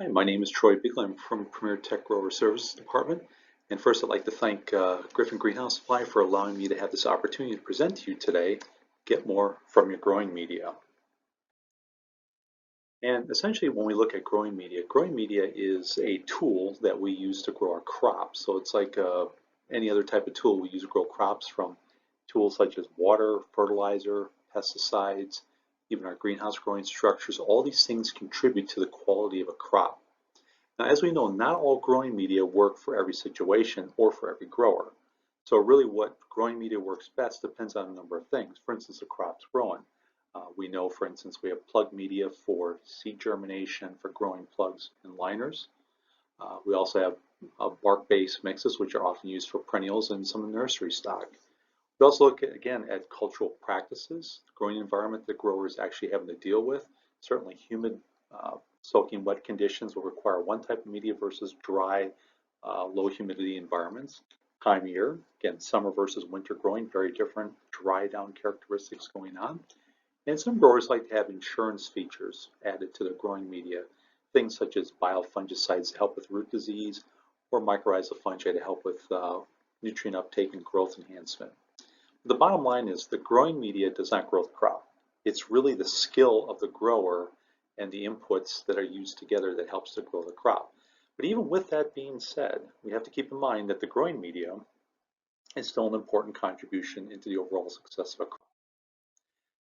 Hi, my name is Troy Beagle. I'm from Premier Tech Grower Services Department. And first, I'd like to thank Griffin Greenhouse Supply for allowing me to have this opportunity to present to you today, Get More from Your Growing Media. And essentially, when we look at growing media is a tool that we use to grow our crops. So it's like any other type of tool we use to grow crops, from tools such as water, fertilizer, pesticides, even our greenhouse growing structures. All these things contribute to the quality of a crop. Now, as we know, not all growing media work for every situation or for every grower. So really what growing media works best depends on a number of things. For instance, the crop's growing. We know, for instance, we have plug media for seed germination for growing plugs and liners. We also have bark-based mixes, which are often used for perennials and some nursery stock. We also look at, again, at cultural practices, the growing environment that growers actually having to deal with. Certainly humid, soaking wet conditions will require one type of media versus dry, low humidity environments. Time of year, again, summer versus winter growing, very different dry down characteristics going on. And some growers like to have insurance features added to their growing media, things such as biofungicides to help with root disease, or mycorrhizal fungi to help with nutrient uptake and growth enhancement. The bottom line is the growing media does not grow the crop. It's really the skill of the grower and the inputs that are used together that helps to grow the crop. But even with that being said, we have to keep in mind that the growing media is still an important contribution into the overall success of a crop.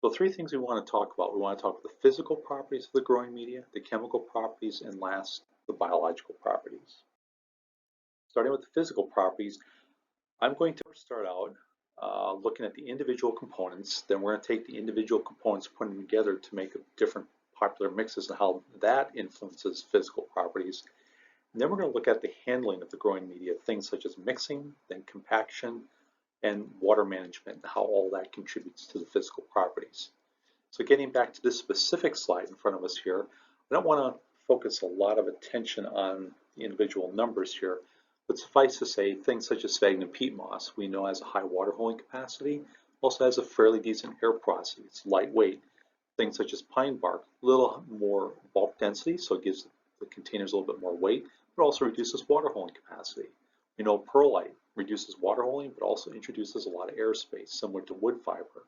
So three things we want to talk about. We want to talk about the physical properties of the growing media, the chemical properties, and last, the biological properties. Starting with the physical properties, I'm going to start out looking at the individual components. Then we're going to take the individual components, put them together to make different popular mixes and how that influences physical properties. And then we're going to look at the handling of the growing media, things such as mixing, then compaction, and water management, and how all that contributes to the physical properties. So getting back to this specific slide in front of us here, I don't want to focus a lot of attention on the individual numbers here, but suffice to say, things such as sphagnum peat moss, we know has a high water holding capacity, also has a fairly decent air porosity. It's lightweight. Things such as pine bark, a little more bulk density, so it gives the containers a little bit more weight, but also reduces water holding capacity. We know perlite reduces water holding, but also introduces a lot of airspace, similar to wood fiber.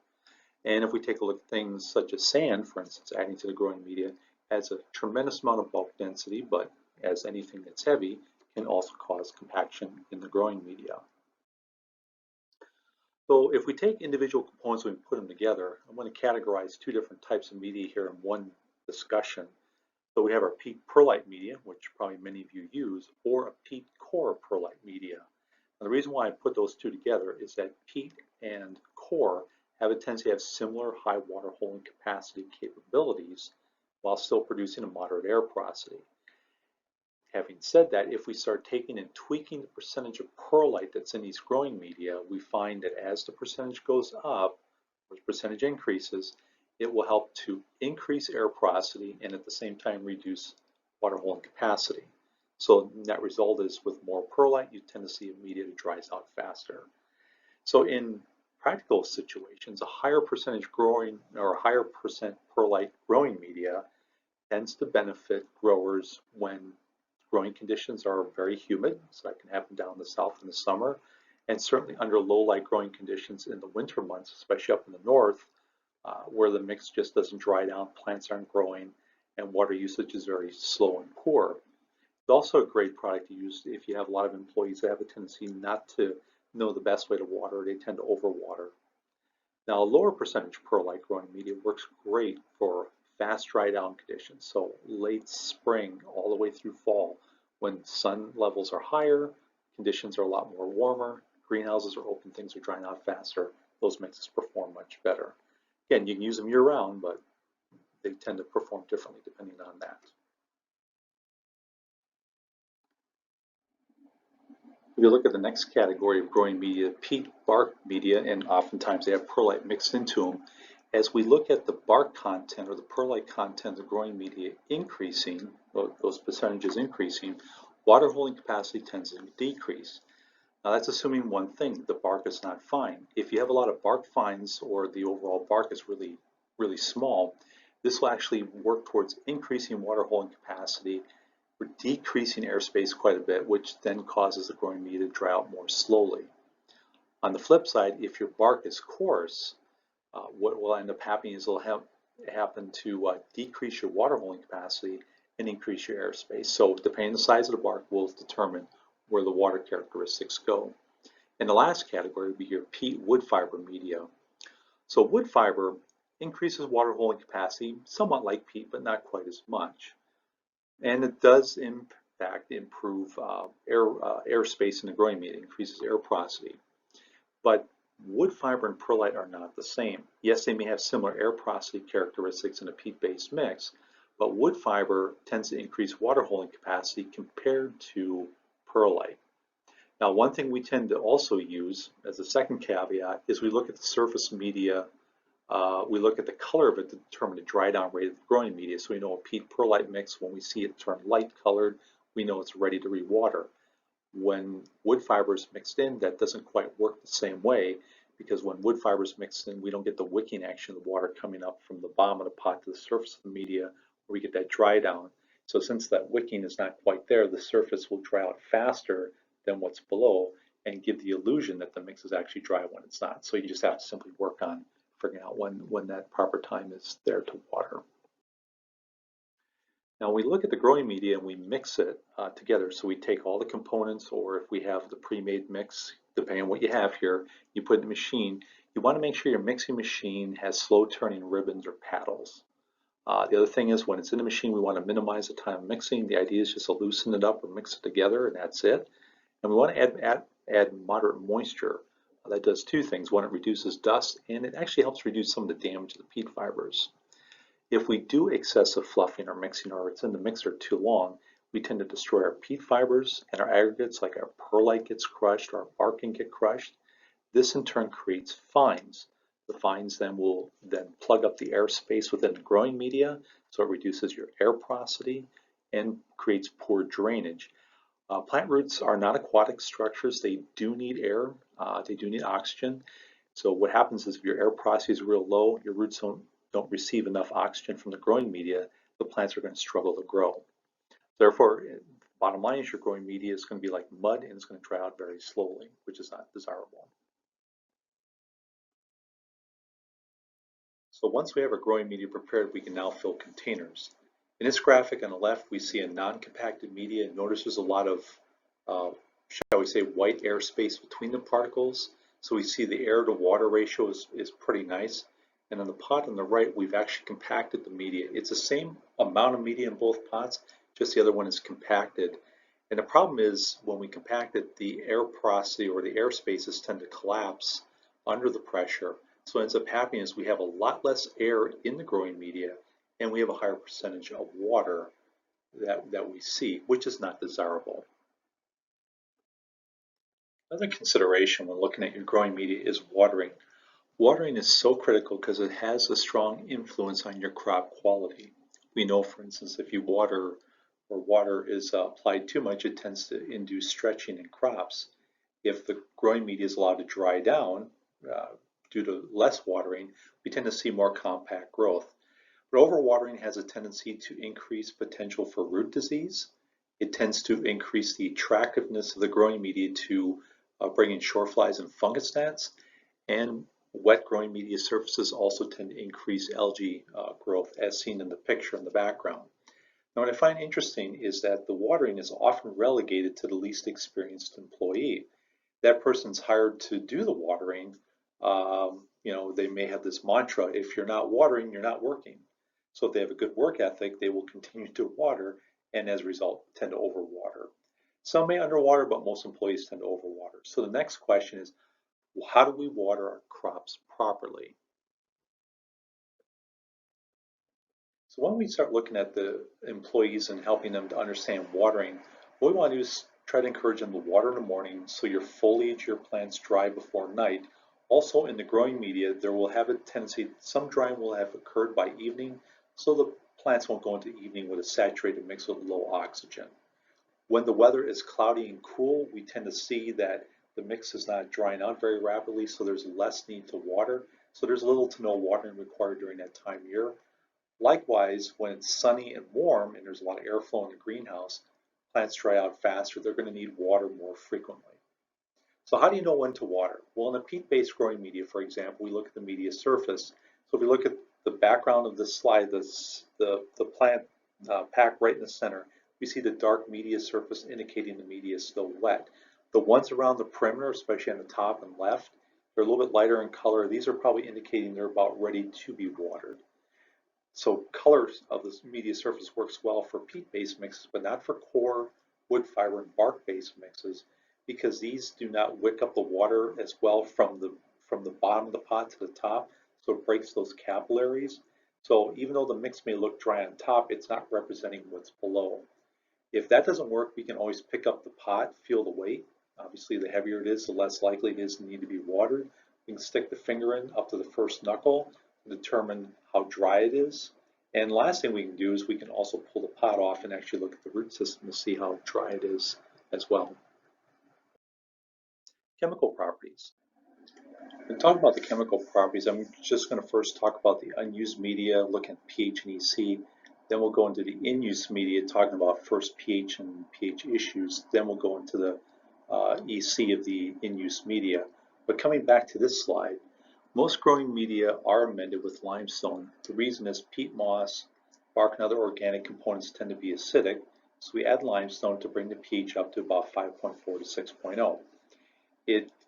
And if we take a look at things such as sand, for instance, adding to the growing media, adds a tremendous amount of bulk density, but as anything that's heavy, can also cause compaction in the growing media. So if we take individual components and we put them together, I'm going to categorize two different types of media here in one discussion. So we have our peat perlite media, which probably many of you use, or a peat core perlite media. And the reason why I put those two together is that peat and core have a tendency to have similar high water holding capacity capabilities while still producing a moderate air porosity. Having said that, if we start taking and tweaking the percentage of perlite that's in these growing media, we find that as the percentage goes up, or the percentage increases, it will help to increase air porosity and at the same time reduce water holding capacity. So net result is with more perlite, you tend to see a media that dries out faster. So in practical situations, a higher percentage growing or a higher percent perlite growing media tends to benefit growers when growing conditions are very humid, so that can happen down in the south in the summer, and certainly under low light growing conditions in the winter months, especially up in the north, where the mix just doesn't dry down, plants aren't growing, and water usage is very slow and poor. It's also a great product to use if you have a lot of employees that have a tendency not to know the best way to water. They tend to overwater. Now, a lower percentage perlite growing media works great for fast dry down conditions. So late spring all the way through fall, when sun levels are higher, conditions are a lot more warmer, greenhouses are open, things are drying out faster, those mixes perform much better. Again, you can use them year round, but they tend to perform differently depending on that. If you look at the next category of growing media, peat bark media, and oftentimes they have perlite mixed into them. As we look at the bark content or the perlite content of the growing media increasing, those percentages increasing, water holding capacity tends to decrease. Now that's assuming one thing, the bark is not fine. If you have a lot of bark fines or the overall bark is really small, this will actually work towards increasing water holding capacity we're decreasing airspace quite a bit, which then causes the growing media to dry out more slowly. On the flip side, if your bark is coarse, what will end up happening is it'll happen to decrease your water holding capacity and increase your airspace. So depending on the size of the bark will determine where the water characteristics go. And the last category would be your peat wood fiber media. So wood fiber increases water holding capacity, somewhat like peat, but not quite as much. And it does in fact improve airspace in the growing media, increases air porosity. But wood fiber and perlite are not the same. Yes, they may have similar air porosity characteristics in a peat-based mix, but wood fiber tends to increase water holding capacity compared to perlite. Now, one thing we tend to also use as a second caveat is we look at the surface media, we look at the color of it to determine the dry down rate of the growing media. So we know a peat perlite mix, when we see it turn light colored, we know it's ready to rewater. When wood fiber is mixed in, that doesn't quite work the same way, because when wood fiber is mixed in, we don't get the wicking action of the water coming up from the bottom of the pot to the surface of the media, where we get that dry down. So since that wicking is not quite there, the surface will dry out faster than what's below and give the illusion that the mix is actually dry when it's not. So you just have to simply work on figuring out when that proper time is there to water. Now we look at the growing media and we mix it together. So we take all the components, or if we have the pre-made mix, depending on what you have here, you put in the machine. You want to make sure your mixing machine has slow turning ribbons or paddles. The other thing is when it's in the machine, we want to minimize the time of mixing. The idea is just to loosen it up or mix it together, and that's it. And we want to add moderate moisture. That does two things. One, it reduces dust, and it actually helps reduce some of the damage to the peat fibers. If we do excessive fluffing or mixing, or it's in the mixer too long, we tend to destroy our peat fibers and our aggregates, like our perlite gets crushed, or our bark can get crushed. This in turn creates fines. The fines then will plug up the airspace within the growing media, so it reduces your air porosity and creates poor drainage. Plant roots are not aquatic structures. They do need air. They do need oxygen. So what happens is if your air porosity is real low, your roots don't receive enough oxygen from the growing media, the plants are going to struggle to grow. Therefore, bottom line is your growing media is going to be like mud, and it's going to dry out very slowly, which is not desirable. So once we have our growing media prepared, we can now fill containers. In this graphic on the left, we see a non-compacted media. Notice there's a lot of, shall we say, white airspace between the particles. So we see the air to water ratio is pretty nice. And on the pot on the right, we've actually compacted the media. It's the same amount of media in both pots, just the other one is compacted. And the problem is when we compact it, the air porosity or the air spaces tend to collapse under the pressure. So what ends up happening is we have a lot less air in the growing media, and we have a higher percentage of water that we see, which is not desirable. Another consideration when looking at your growing media is watering. Watering is so critical because it has a strong influence on your crop quality. We know, for instance, if you water or water is applied too much, it tends to induce stretching in crops. If the growing media is allowed to dry down due to less watering, we tend to see more compact growth. But overwatering has a tendency to increase potential for root disease. It tends to increase the attractiveness of the growing media to bring in short flies and fungus gnats, and wet growing media surfaces also tend to increase algae growth, as seen in the picture in the background. Now, what I find interesting is that the watering is often relegated to the least experienced employee. That person's hired to do the watering. They may have this mantra: if you're not watering, you're not working. So if they have a good work ethic, they will continue to water, and as a result, tend to overwater. Some may underwater, but most employees tend to overwater. So the next question is, well, how do we water our crops properly? So when we start looking at the employees and helping them to understand watering, what we want to do is try to encourage them to water in the morning so your foliage, your plants dry before night. Also in the growing media, there will have a tendency, some drying will have occurred by evening, so the plants won't go into evening with a saturated mix with low oxygen. When the weather is cloudy and cool, we tend to see that the mix is not drying out very rapidly, so there's less need to water. So there's little to no watering required during that time of year. Likewise, when it's sunny and warm and there's a lot of airflow in the greenhouse, plants dry out faster, they're going to need water more frequently. So how do you know when to water? Well, in a peat-based growing media, for example, we look at the media surface. So if we look at the background of this slide, the plant pack right in the center, we see the dark media surface indicating the media is still wet. The ones around the perimeter, especially on the top and left, they're a little bit lighter in color. These are probably indicating they're about ready to be watered. So color of this media surface works well for peat-based mixes, but not for core, wood fiber, and bark-based mixes, because these do not wick up the water as well from the bottom of the pot to the top, so it breaks those capillaries. So even though the mix may look dry on top, it's not representing what's below. If that doesn't work, we can always pick up the pot, feel the weight. Obviously, the heavier it is, the less likely it is to need to be watered. We can stick the finger in up to the first knuckle to determine how dry it is. And last thing we can do is we can also pull the pot off and actually look at the root system to see how dry it is as well. Chemical properties. When talking about the chemical properties, I'm just going to first talk about the unused media, look at pH and EC. Then we'll go into the in-use media, talking about first pH and pH issues. Then we'll go into the EC of the in-use media. But coming back to this slide, most growing media are amended with limestone. The reason is peat moss, bark, and other organic components tend to be acidic, so we add limestone to bring the pH up to about 5.4 to 6.0.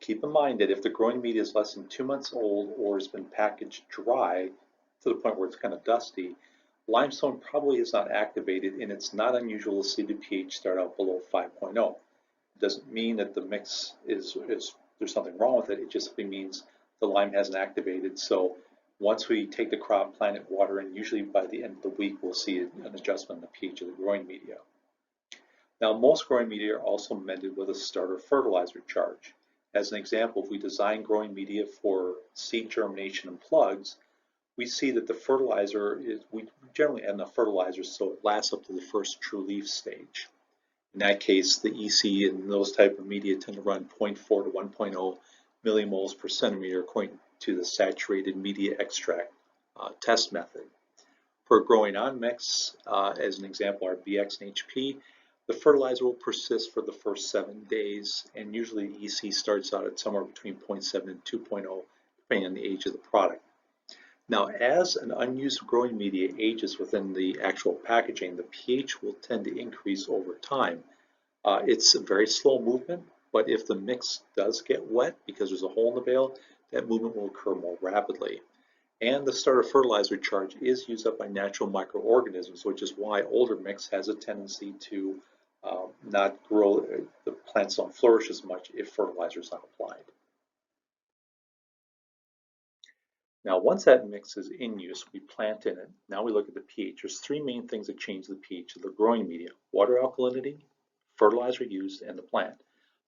Keep in mind that if the growing media is less than 2 months old or has been packaged dry to the point where it's kind of dusty, limestone probably is not activated, and it's not unusual to see the pH start out below 5.0. It doesn't mean that the mix there's something wrong with it. It just means the lime hasn't activated. So once we take the crop, plant it, water, and usually by the end of the week we'll see an adjustment in the pH of the growing media. Now, most growing media are also amended with a starter fertilizer charge. As an example, if we design growing media for seed germination and plugs, we see that the fertilizer we generally add enough fertilizer so it lasts up to the first true leaf stage. In that case, the EC and those type of media tend to run 0.4 to 1.0 millimoles per centimeter according to the saturated media extract test method. For growing on mix, as an example, our BX and HP, the fertilizer will persist for the first 7 days, and usually the EC starts out at somewhere between 0.7 and 2.0, depending on the age of the product. Now, as an unused growing media ages within the actual packaging, the pH will tend to increase over time. It's a very slow movement, but if the mix does get wet because there's a hole in the bale, that movement will occur more rapidly. And the starter fertilizer charge is used up by natural microorganisms, which is why older mix has a tendency to not grow, the plants don't flourish as much if fertilizer is not applied. Now, once that mix is in use, we plant in it. Now we look at the pH. There's 3 main things that change the pH of the growing media: water alkalinity, fertilizer used, and the plant.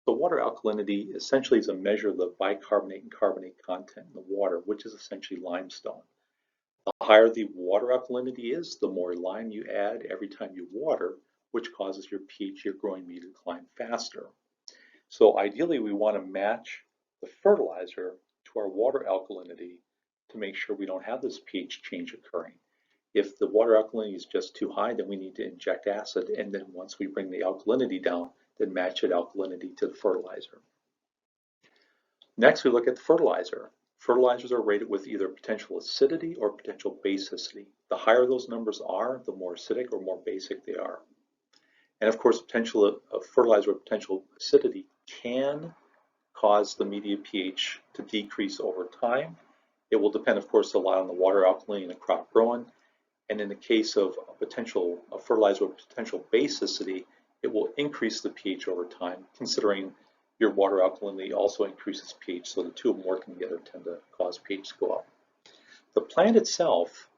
The water alkalinity essentially is a measure of the bicarbonate and carbonate content in the water, which is essentially limestone. The higher the water alkalinity is, the more lime you add every time you water, which causes your pH, your growing media, to climb faster. So ideally, we want to match the fertilizer to our water alkalinity to make sure we don't have this pH change occurring. If the water alkalinity is just too high, then we need to inject acid, and then once we bring the alkalinity down, then match that alkalinity to the fertilizer. Next, we look at the fertilizer. Fertilizers are rated with either potential acidity or potential basicity. The higher those numbers are, the more acidic or more basic they are. And of course, a fertilizer with potential acidity can cause the media pH to decrease over time. It will depend, of course, a lot on the water alkalinity in the crop growing. And in the case of a fertilizer with potential basicity, it will increase the pH over time, considering your water alkalinity also increases pH, so the two of them working together tend to cause pH to go up. The plant itself,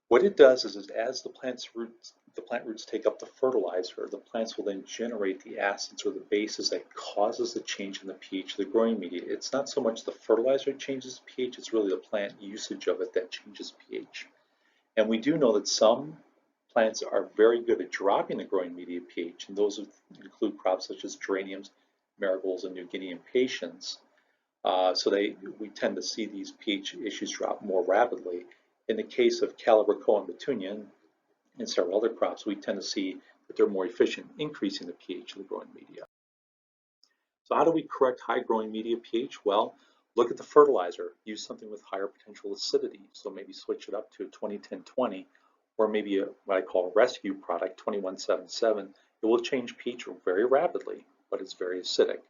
what it does is as the plant roots take up the fertilizer, the plants will then generate the acids or the bases that causes the change in the pH of the growing media. It's not so much the fertilizer that changes pH, it's really the plant usage of it that changes pH. And we do know that some plants are very good at dropping the growing media pH, and those include crops such as geraniums, marigolds, and New Guinea impatiens. We tend to see these pH issues drop more rapidly. In the case of Calibrachoa and Petunia and several other crops, we tend to see but they're more efficient in increasing the pH of the growing media. So how do we correct high growing media pH? Well, look at the fertilizer. Use something with higher potential acidity. So maybe switch it up to a 20-10-20, or maybe what I call a rescue product, 21-7-7. It will change pH very rapidly, but it's very acidic.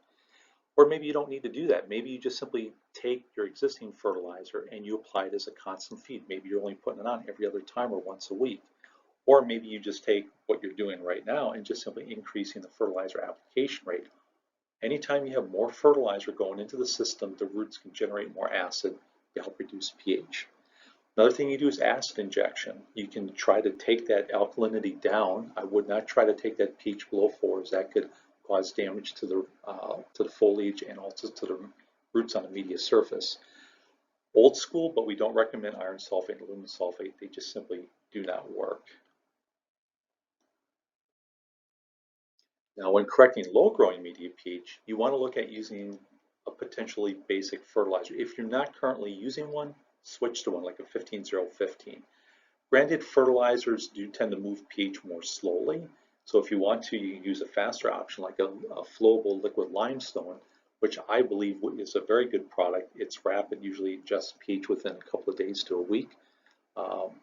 Or maybe you don't need to do that. Maybe you just simply take your existing fertilizer and you apply it as a constant feed. Maybe you're only putting it on every other time or once a week. Or maybe you just take what you're doing right now and just simply increasing the fertilizer application rate. Anytime you have more fertilizer going into the system, the roots can generate more acid to help reduce pH. Another thing you do is acid injection. You can try to take that alkalinity down. I would not try to take that pH below 4, as that could cause damage to the foliage and also to the roots on the media surface. Old school, but we don't recommend iron sulfate and aluminum sulfate. They just simply do not work. Now, when correcting low growing media pH, you want to look at using a potentially basic fertilizer. If you're not currently using one, switch to one like a 15-0-15. Granted, fertilizers do tend to move pH more slowly. So if you want to, you can use a faster option like a flowable liquid limestone, which I believe is a very good product. It's rapid, usually adjusts pH within a couple of days to a week.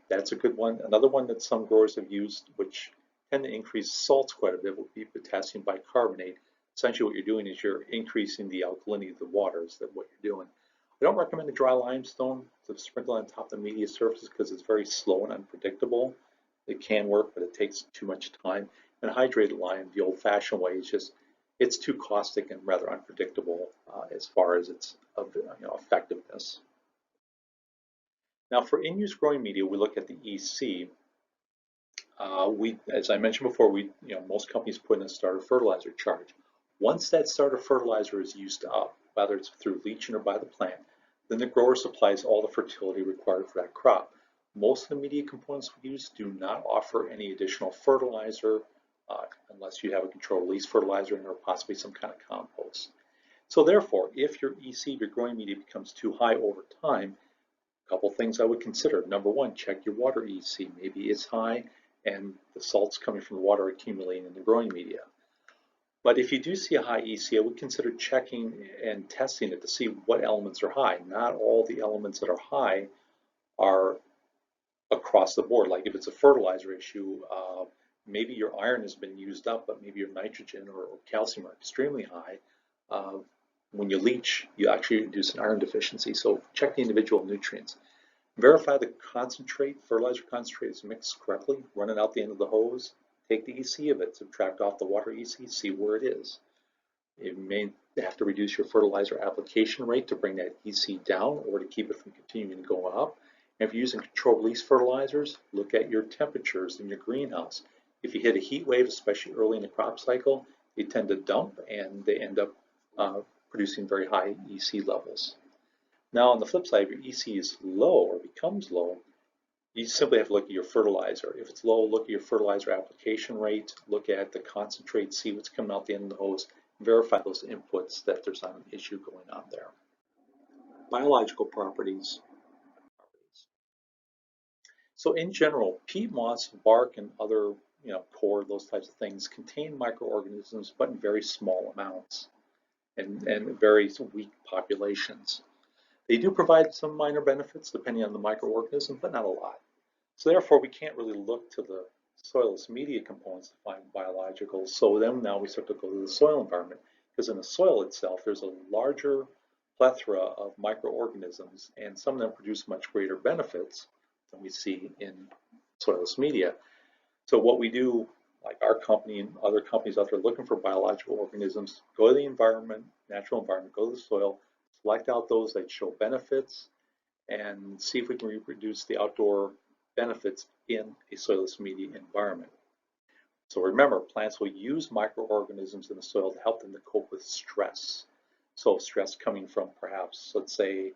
That's a good one. Another one that some growers have used, which tend to increase salts quite a bit, would be potassium bicarbonate. Essentially what you're doing is you're increasing the alkalinity of the water. Is that what you're doing? I don't recommend a dry limestone to sprinkle on top of the media surface because it's very slow and unpredictable. It can work, but it takes too much time. And hydrated lime, the old-fashioned way, is just it's too caustic and rather unpredictable as far as its effectiveness. Now, for in-use growing media, we look at the EC. As I mentioned before, most companies put in a starter fertilizer charge. Once that starter fertilizer is used up, whether it's through leaching or by the plant, then the grower supplies all the fertility required for that crop. Most of the media components we use do not offer any additional fertilizer unless you have a controlled release fertilizer or possibly some kind of compost. So therefore, if your EC, your growing media, becomes too high over time, a couple things I would consider. Number one, check your water EC. Maybe it's high and the salts coming from the water are accumulating in the growing media. But if you do see a high EC, I would consider checking and testing it to see what elements are high. Not all the elements that are high are across the board. Like if it's a fertilizer issue, maybe your iron has been used up, but maybe your nitrogen or calcium are extremely high. When you leach, you actually induce an iron deficiency. So check the individual nutrients. Verify the concentrate, fertilizer concentrate is mixed correctly. Run it out the end of the hose. Take the EC of it, subtract off the water EC, see where it is. You may have to reduce your fertilizer application rate to bring that EC down or to keep it from continuing to go up. And if you're using controlled release fertilizers, look at your temperatures in your greenhouse. If you hit a heat wave, especially early in the crop cycle, they tend to dump and they end up producing very high EC levels. Now on the flip side, if your EC is low or becomes low, you simply have to look at your fertilizer. If it's low, look at your fertilizer application rate, look at the concentrate, see what's coming out the end of the hose, verify those inputs that there's not an issue going on there. Biological properties. So in general, peat moss, bark, and other core, those types of things contain microorganisms, but in very small amounts and very weak populations. They do provide some minor benefits depending on the microorganism, but not a lot. So therefore, we can't really look to the soilless media components to find biologicals. So then now we start to go to the soil environment, because in the soil itself, there's a larger plethora of microorganisms, and some of them produce much greater benefits than we see in soilless media. So what we do, like our company and other companies out there looking for biological organisms, go to the environment, natural environment, go to the soil, select out those that show benefits, and see if we can reproduce the outdoor benefits in a soilless media environment. So remember, plants will use microorganisms in the soil to help them to cope with stress. So stress coming from perhaps, let's say,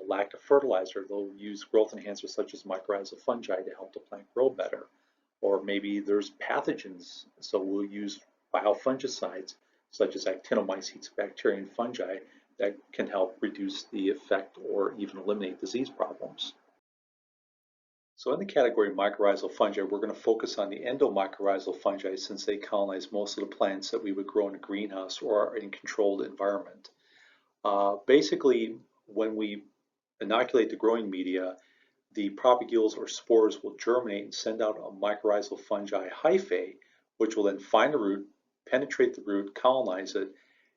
lack of fertilizer, they'll use growth enhancers such as mycorrhizal fungi to help the plant grow better. Or maybe there's pathogens, so we'll use biofungicides such as actinomycetes, bacteria, and fungi that can help reduce the effect or even eliminate disease problems. So in the category of mycorrhizal fungi, we're going to focus on the endomycorrhizal fungi since they colonize most of the plants that we would grow in a greenhouse or in a controlled environment. Basically, when we inoculate the growing media, the propagules or spores will germinate and send out a mycorrhizal fungi hyphae, which will then find the root, penetrate the root, colonize it,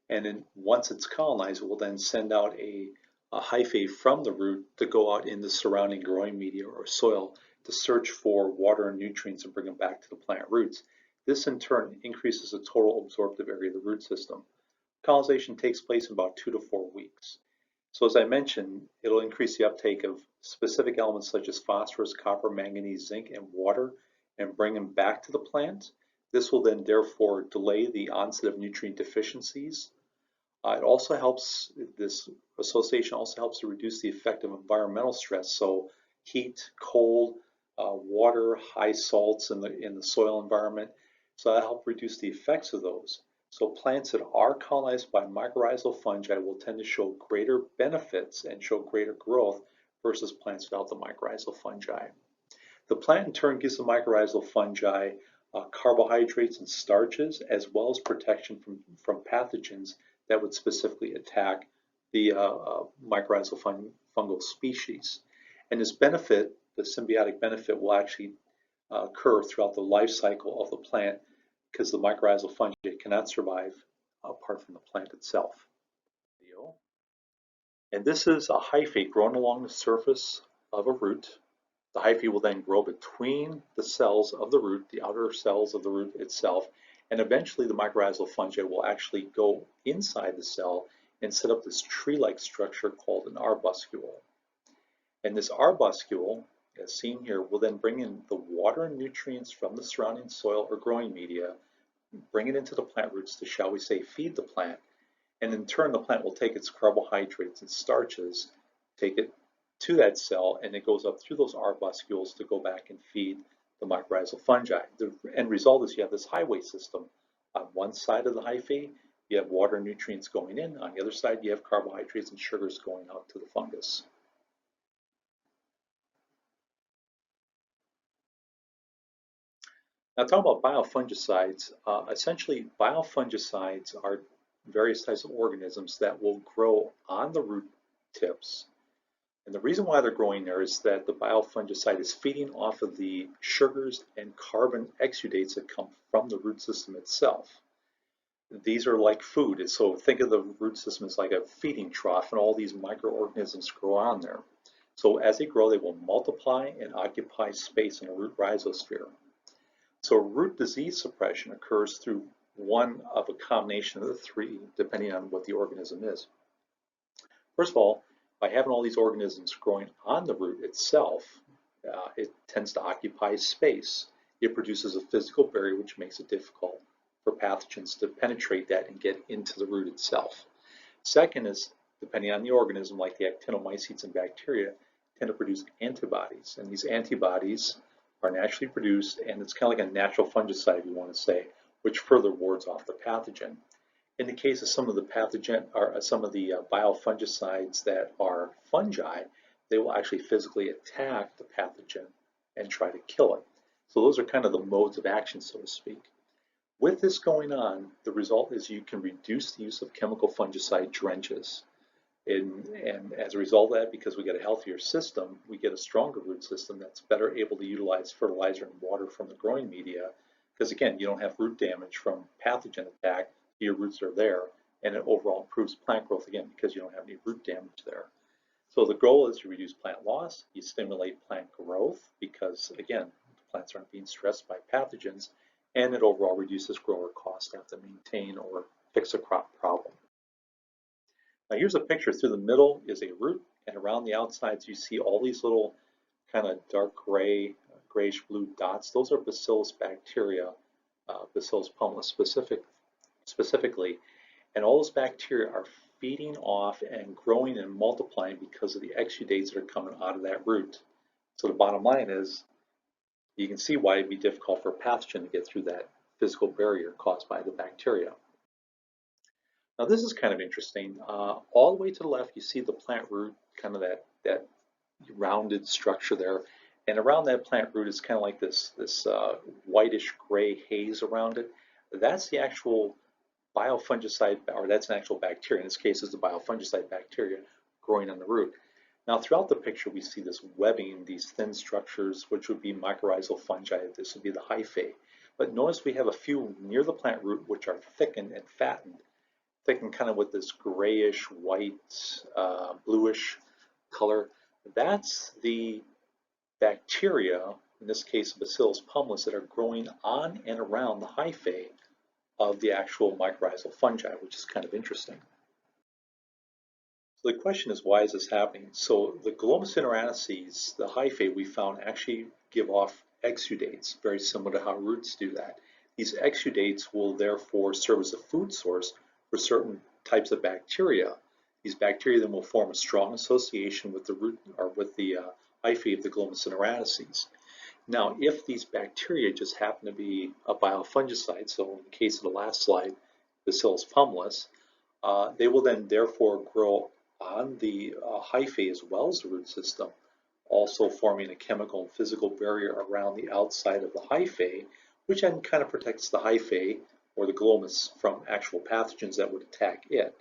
and then once it's colonized, it will then send out a hyphae from the root to go out in the surrounding growing media or soil to search for water and nutrients and bring them back to the plant roots. This in turn increases the total absorptive area of the root system. Colonization takes place in about 2 to 4 weeks. So as I mentioned, it'll increase the uptake of specific elements such as phosphorus, copper, manganese, zinc, and water and bring them back to the plant. This will then therefore delay the onset of nutrient deficiencies. It also helps, this association also helps to reduce the effect of environmental stress. So heat, cold, water, high salts in the soil environment. So that helps reduce the effects of those. So plants that are colonized by mycorrhizal fungi will tend to show greater benefits and show greater growth versus plants without the mycorrhizal fungi. The plant in turn gives the mycorrhizal fungi carbohydrates and starches, as well as protection from pathogens that would specifically attack the mycorrhizal fungal species. And this benefit, the symbiotic benefit, will actually occur throughout the life cycle of the plant because the mycorrhizal fungi cannot survive apart from the plant itself. And this is a hyphae growing along the surface of a root. The hyphae will then grow between the cells of the root, the outer cells of the root itself, and eventually the mycorrhizal fungi will actually go inside the cell and set up this tree-like structure called an arbuscule. And this arbuscule, as seen here, will then bring in the water and nutrients from the surrounding soil or growing media, bring it into the plant roots to, shall we say, feed the plant, and in turn the plant will take its carbohydrates and starches, take it to that cell, and it goes up through those arbuscules to go back and feed the mycorrhizal fungi. The end result is you have this highway system. On one side of the hyphae, you have water and nutrients going in. On the other side, you have carbohydrates and sugars going out to the fungus. Now, talking about biofungicides, essentially biofungicides are various types of organisms that will grow on the root tips. And the reason why they're growing there is that the biofungicide is feeding off of the sugars and carbon exudates that come from the root system itself. These are like food, so think of the root system as like a feeding trough, and all these microorganisms grow on there. So as they grow, they will multiply and occupy space in the root rhizosphere. So root disease suppression occurs through one of a combination of the three, depending on what the organism is. First of all, by having all these organisms growing on the root itself, it tends to occupy space. It produces a physical barrier which makes it difficult for pathogens to penetrate that and get into the root itself. Second is, depending on the organism, like the actinomycetes and bacteria, tend to produce antibodies. And these antibodies are naturally produced, and it's kind of like a natural fungicide, if you want to say, which further wards off the pathogen. In the case of some of the biofungicides that are fungi, they will actually physically attack the pathogen and try to kill it. So those are kind of the modes of action, so to speak. With this going on, the result is you can reduce the use of chemical fungicide drenches. And as a result of that, because we get a healthier system, we get a stronger root system that's better able to utilize fertilizer and water from the growing media. Because again, you don't have root damage from pathogen attack, your roots are there, and it overall improves plant growth again because you don't have any root damage there. So the goal is to reduce plant loss, you stimulate plant growth because again, the plants aren't being stressed by pathogens, and it overall reduces grower cost to have to maintain or fix a crop problem. Now here's a picture. Through the middle is a root, and around the outsides you see all these little kind of dark gray, grayish blue dots. Those are bacillus bacteria, Bacillus pumilus specifically, and all those bacteria are feeding off and growing and multiplying because of the exudates that are coming out of that root. So the bottom line is, you can see why it'd be difficult for a pathogen to get through that physical barrier caused by the bacteria. Now this is kind of interesting. All the way to the left, you see the plant root, kind of that rounded structure there, And around that plant root is kind of like this whitish gray haze around it. That's the actual biofungicide, or that's an actual bacteria. In this case, it's a biofungicide bacteria growing on the root. Now, throughout the picture, we see this webbing, these thin structures, which would be mycorrhizal fungi. This would be the hyphae. But notice we have a few near the plant root, which are thickened and fattened, thickened kind of with this grayish, white, bluish color. That's the bacteria, in this case Bacillus pumilus, that are growing on and around the hyphae of the actual mycorrhizal fungi, which is kind of interesting. So the question is, why is this happening? So the Glomus interanices, the hyphae we found, actually give off exudates, very similar to how roots do that. These exudates will therefore serve as a food source for certain types of bacteria. These bacteria then will form a strong association with the root, or with the hyphae of the Glomus interanices. Now, if these bacteria just happen to be a biofungicide, so in the case of the last slide, Bacillus pumilus, they will then therefore grow on the hyphae as well as the root system, also forming a chemical and physical barrier around the outside of the hyphae, which then kind of protects the hyphae or the glomus from actual pathogens that would attack it.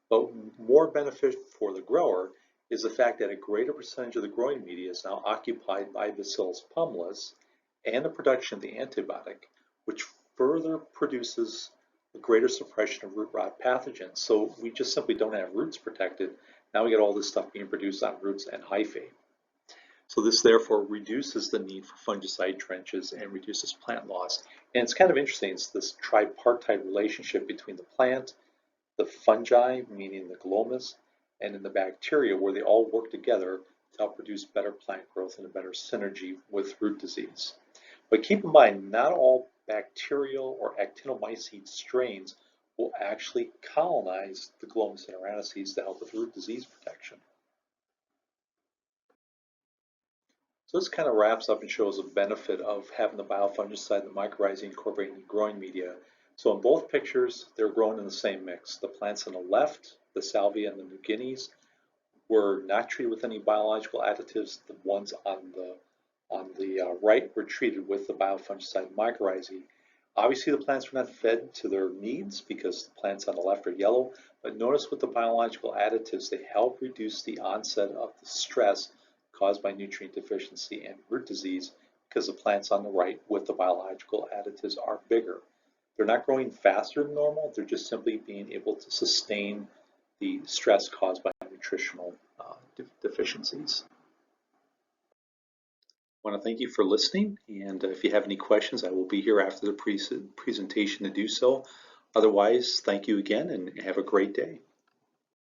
But more benefit for the grower is the fact that a greater percentage of the growing media is now occupied by Bacillus pumilus and the production of the antibiotic, which further produces a greater suppression of root rot pathogens. So we just simply don't have roots protected. Now we get all this stuff being produced on roots and hyphae. So this therefore reduces the need for fungicide trenches and reduces plant loss. And it's kind of interesting, it's this tripartite relationship between the plant, the fungi, meaning the glomus, and in the bacteria, where they all work together to help produce better plant growth and a better synergy with root disease. But keep in mind, not all bacterial or actinomycete strains will actually colonize the Glomus interanices to help with root disease protection. So this kind of wraps up and shows the benefit of having the biofungicide, the mycorrhizae incorporated in growing media. So in both pictures, they're grown in the same mix. The plants on the left, the salvia and the New Guineas, were not treated with any biological additives. The ones on the right were treated with the biofungicide mycorrhizae. Obviously, the plants were not fed to their needs because the plants on the left are yellow, but notice with the biological additives, they help reduce the onset of the stress caused by nutrient deficiency and root disease because the plants on the right with the biological additives are bigger. They're not growing faster than normal, they're just simply being able to sustain the stress caused by nutritional deficiencies. I want to thank you for listening, and if you have any questions, I will be here after the presentation to do so. Otherwise, thank you again and have a great day.